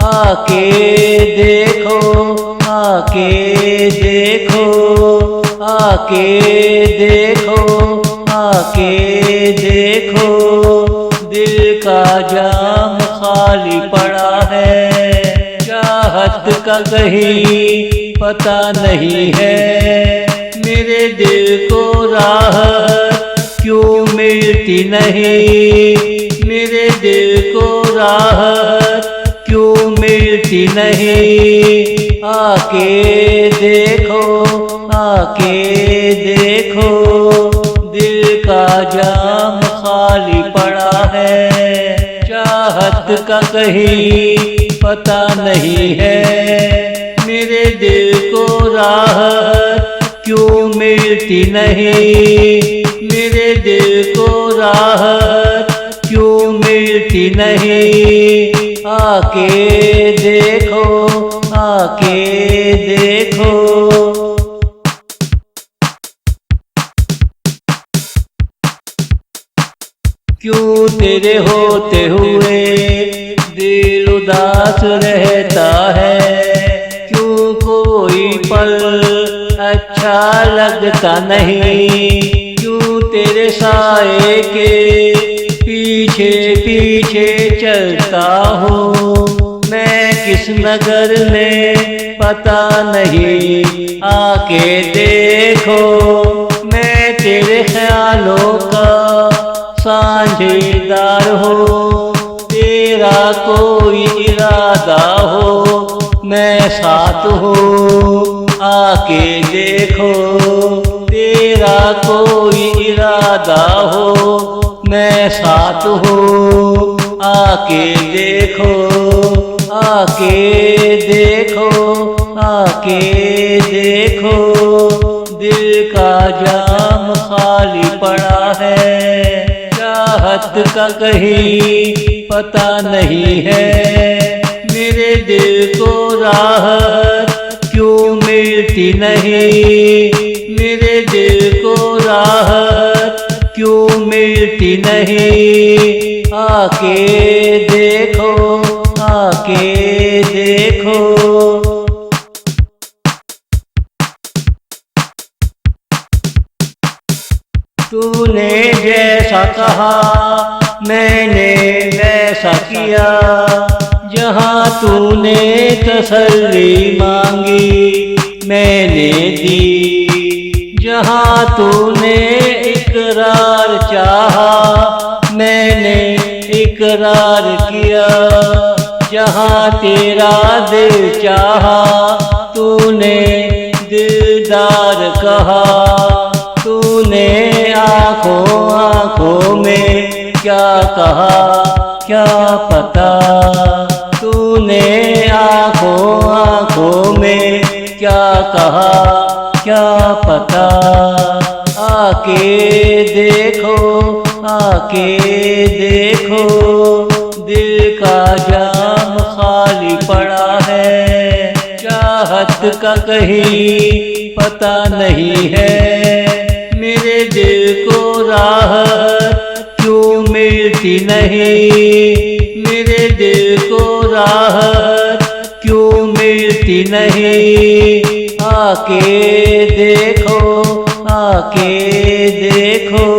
आके देखो, आके देखो, आके देखो, आके देखो, दिल का जाम खाली पड़ा है, चाहत का कहीं पता नहीं है, मेरे दिल को राहत क्यों मिलती नहीं, मेरे दिल को राहत क्यों मिलती नहीं, आके देखो, आके देखो, दिल का जाम खाली पड़ा है, चाहत का कहीं पता नहीं है, मेरे दिल को राहत क्यों मिलती नहीं, मेरे दिल को राहत क्यों मिलती नहीं, आके देखो, आके देखो। क्यों तेरे होते हुए दिल उदास रहता है, क्यों कोई पल अच्छा लगता नहीं, क्यों तेरे साए के पीछे पीछे चलता हूँ, मैं किस नगर में पता नहीं, आके देखो, मैं तेरे ख्यालों का साझेदार हो, तेरा कोई इरादा हो मैं साथ हूँ, आके देखो, तेरा कोई इरादा हो मैं साथ हूँ, आके देखो, आके देखो, आके देखो, दिल का जाम खाली पड़ा है, चाहत का कहीं पता नहीं है, मेरे दिल को राहत क्यों मिलती नहीं, मेरे दिल को राहत क्यों मिलती नहीं, आके देखो, आके देखो। तूने जैसा कहा मैंने वैसा किया, जहाँ तूने तसल्ली मांगी मैंने दी, जहाँ तूने इकरार चाहा मैंने इकरार किया, जहाँ तेरा दिल चाहा तूने दिलदार कहा, तूने आँखों आँखों में क्या कहा क्या पता, तूने आँखों आँखों में क्या कहा क्या पता, आके देखो, आके देखो, दिल का जाम खाली पड़ा है, चाहत का कहीं पता नहीं है, मेरे दिल को राहत क्यों मिलती नहीं, मेरे दिल को राहत क्यों मिलती नहीं, आके देखो, आके देखो।